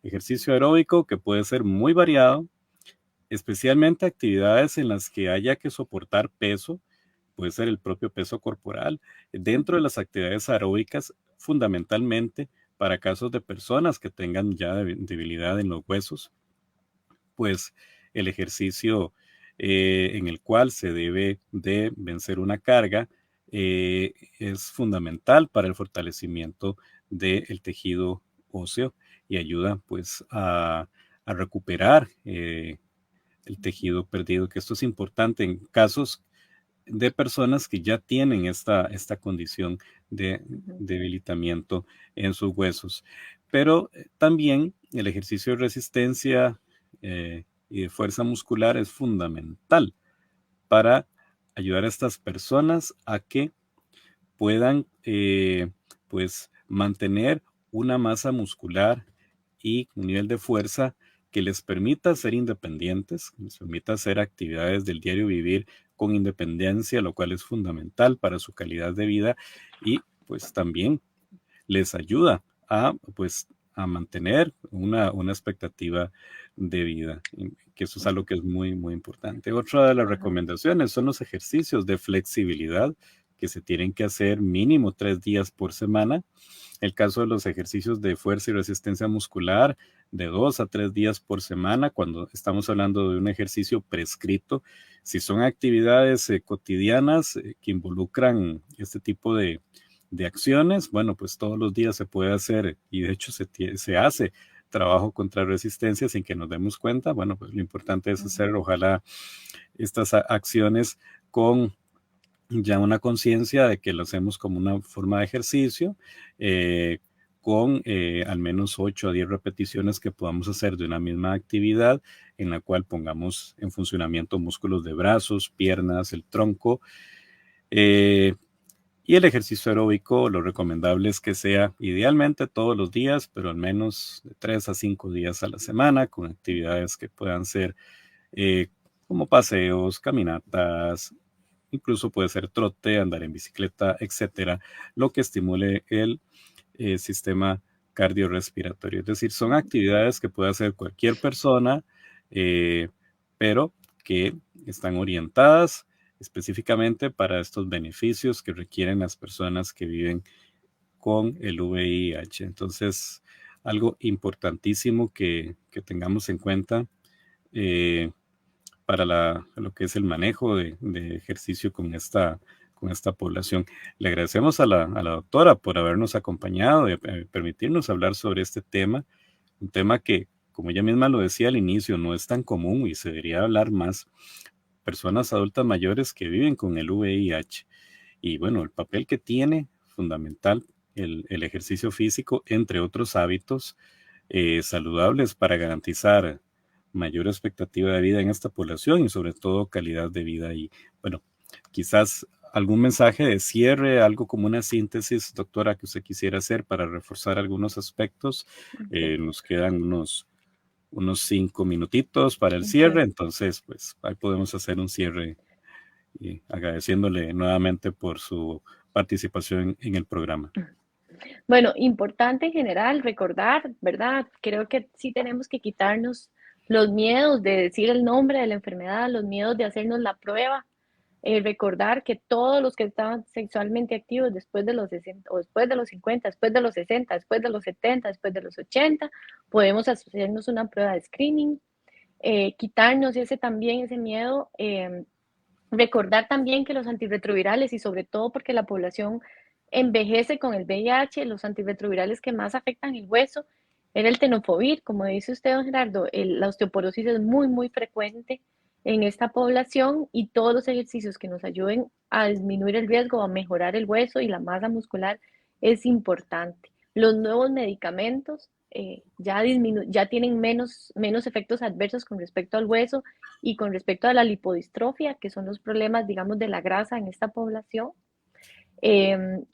ejercicio aeróbico que puede ser muy variado, especialmente actividades en las que haya que soportar peso, puede ser el propio peso corporal, dentro de ujú, las actividades aeróbicas, fundamentalmente para casos de personas que tengan ya debilidad en los huesos, pues el ejercicio en el cual se debe de vencer una carga es fundamental para el fortalecimiento del tejido óseo y ayuda pues a recuperar el tejido perdido, que esto es importante en casos de personas que ya tienen esta condición de ujú, debilitamiento en sus huesos. Pero también el ejercicio de resistencia y de fuerza muscular es fundamental para ayudar a estas personas a que puedan pues mantener una masa muscular y un nivel de fuerza que les permita ser independientes, que les permita hacer actividades del diario vivir con independencia, lo cual es fundamental para su calidad de vida y pues también les ayuda pues, a mantener una expectativa de vida, que eso es algo ujú, que es muy, muy importante. Otra de las ajá, recomendaciones son los ejercicios de flexibilidad que se tienen que hacer mínimo 3 días por semana. El caso de los ejercicios de fuerza y resistencia muscular, de 2 a 3 días por semana, cuando estamos hablando de un ejercicio prescrito. Si son actividades cotidianas que involucran este tipo de acciones, bueno, pues todos los días se puede hacer y de hecho se hace trabajo contra resistencia sin que nos demos cuenta. Bueno, pues lo importante es ujú, hacer, ojalá, estas acciones con ya una conciencia de que lo hacemos como una forma de ejercicio, eh, con al menos 8 a 10 repeticiones que podamos hacer de una misma actividad en la cual pongamos en funcionamiento músculos de brazos, piernas, el tronco. eh, y el ejercicio aeróbico, lo recomendable es que sea idealmente todos los días, pero al menos de 3 a 5 días a la semana, con actividades que puedan ser eh, como paseos, caminatas, incluso puede ser trote, andar en bicicleta, etcétera, lo que estimule el sistema cardiorrespiratorio. Es decir, son ujú, actividades que puede hacer cualquier persona, eh, pero que están orientadas específicamente para estos beneficios que requieren las personas que viven con el VIH. Entonces, algo importantísimo que tengamos en cuenta para lo que es el manejo de ejercicio con esta población. Le agradecemos a la doctora por habernos acompañado y permitirnos hablar sobre este tema, un tema que, como ella misma lo decía al inicio, no es tan común y se debería hablar más. Personas adultas mayores que viven con el VIH y bueno, el papel que tiene fundamental el ejercicio físico, entre otros hábitos saludables para garantizar mayor expectativa de vida en esta población y sobre todo calidad de vida. Y bueno, quizás algún mensaje de cierre, algo como una síntesis, doctora, que usted quisiera hacer para reforzar algunos aspectos. Okay. Nos quedan unos 5 minutitos para el Okay. cierre, entonces pues ahí podemos hacer un cierre agradeciéndole nuevamente por su participación en el programa. Bueno, importante en general recordar, ¿verdad? Creo que sí tenemos que quitarnos los miedos de decir el nombre de la enfermedad, los miedos de hacernos la prueba. Recordar que todos los que estaban sexualmente activos después de los 60 o después de los 50, después de los 60, después de los 70, después de los 80, podemos hacernos una prueba de screening, quitarnos ese miedo, recordar también que los antirretrovirales y sobre todo porque la población envejece con el VIH, los antirretrovirales que más afectan el hueso era el tenofovir, como dice usted, don Gerardo, la osteoporosis es muy, muy frecuente en esta población y todos los ejercicios que nos ayuden a disminuir el riesgo, a mejorar el hueso y la masa muscular es importante. Los nuevos medicamentos ya tienen menos efectos adversos con respecto al hueso y con respecto a la lipodistrofia, que son los problemas, digamos, de la grasa en esta población.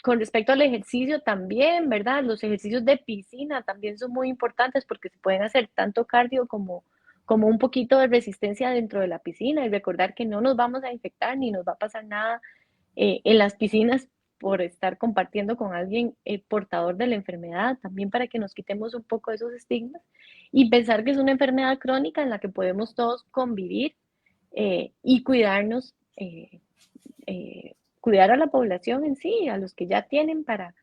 Con respecto al ejercicio también, ¿verdad? Los ejercicios de piscina también son muy importantes porque se pueden hacer tanto cardio como un poquito de resistencia dentro de la piscina y recordar que no nos vamos a infectar ni nos va a pasar nada en las piscinas por estar compartiendo con alguien portador de la enfermedad, también para que nos quitemos un poco esos estigmas y pensar que es una enfermedad crónica en la que podemos todos convivir y cuidarnos, cuidar a la población en sí, a los que ya tienen para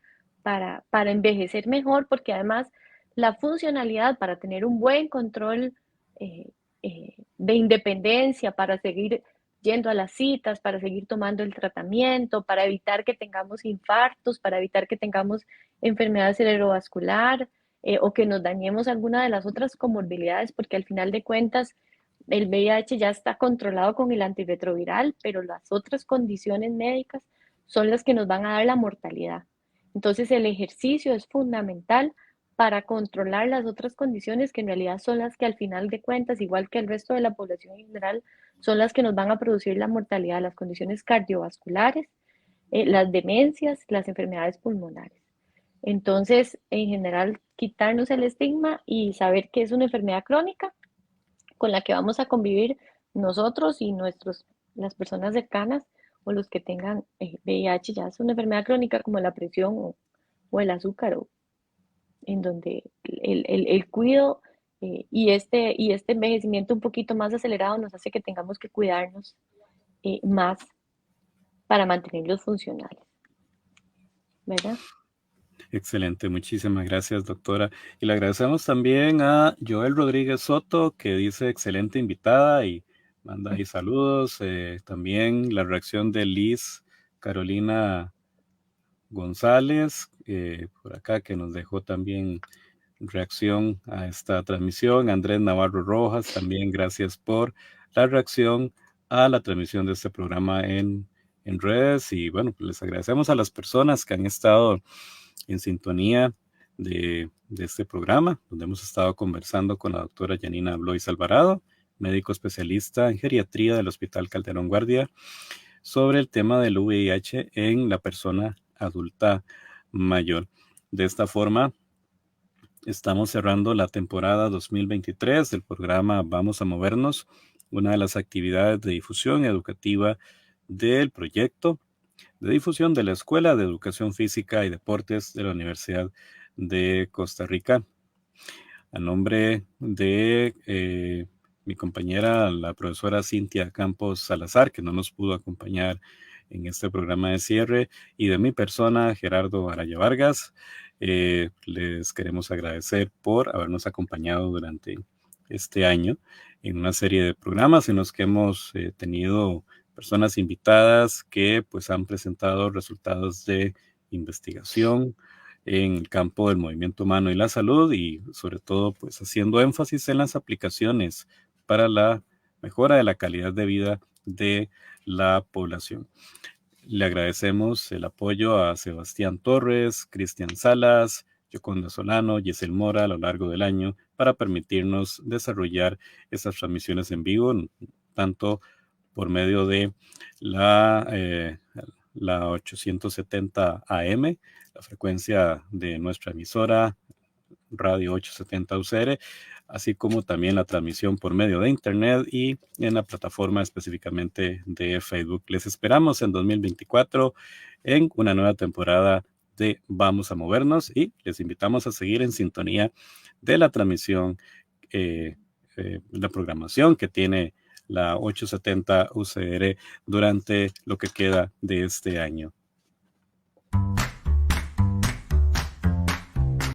envejecer mejor, porque además la funcionalidad para tener un buen control de independencia, para seguir yendo a las citas, para seguir tomando el tratamiento, para evitar que tengamos infartos, para evitar que tengamos enfermedad cerebrovascular o que nos dañemos alguna de las otras comorbilidades, porque al final de cuentas el VIH ya está controlado con el antirretroviral, pero las otras condiciones médicas son las que nos van a dar la mortalidad. Entonces el ejercicio es fundamental para controlar las otras condiciones que en realidad son las que al final de cuentas, igual que el resto de la población en general, son las que nos van a producir la mortalidad, las condiciones cardiovasculares, las demencias, las enfermedades pulmonares. Entonces, en general, quitarnos el estigma y saber que es una enfermedad crónica con la que vamos a convivir nosotros y las personas cercanas o los que tengan VIH, ya es una enfermedad crónica como la presión o el azúcar, en donde el cuidado y este envejecimiento un poquito más acelerado nos hace que tengamos que cuidarnos más para mantenerlos funcionales, ¿verdad? Excelente, muchísimas gracias, doctora. Y le agradecemos también a Joel Rodríguez Soto, que dice excelente invitada y manda ahí saludos. También la reacción de Liz Carolina González, por acá, que nos dejó también reacción a esta transmisión. Andrés Navarro Rojas, también gracias por la reacción a la transmisión de este programa en redes. Y bueno, pues les agradecemos a las personas que han estado en sintonía de este programa, donde hemos estado conversando con la doctora Yanina Blois Alvarado, médico especialista en geriatría del Hospital Calderón Guardia, sobre el tema del VIH en la persona adulta mayor. De esta forma, estamos cerrando la temporada 2023 del programa Vamos a Movernos, una de las actividades de difusión educativa del proyecto de difusión de la Escuela de Educación Física y Deportes de la Universidad de Costa Rica. A nombre de mi compañera, la profesora Cintia Campos Salazar, que no nos pudo acompañar en este programa de cierre, y de mi persona, Gerardo Araya Vargas, les queremos agradecer por habernos acompañado durante este año en una serie de programas en los que hemos tenido personas invitadas que pues han presentado resultados de investigación en el campo del movimiento humano y la salud, y sobre todo pues haciendo énfasis en las aplicaciones para la mejora de la calidad de vida de la población. Le agradecemos el apoyo a Sebastián Torres, Cristian Salas, Yoconda Solano, Yesel Mora a lo largo del año para permitirnos desarrollar estas transmisiones en vivo, tanto por medio de la 870 AM, la frecuencia de nuestra emisora Radio 870 UCR, así como también la transmisión por medio de internet y en la plataforma específicamente de Facebook. Les esperamos en 2024 en una nueva temporada de Vamos a Movernos, y les invitamos a seguir en sintonía de la transmisión, la programación que tiene la 870 UCR durante lo que queda de este año.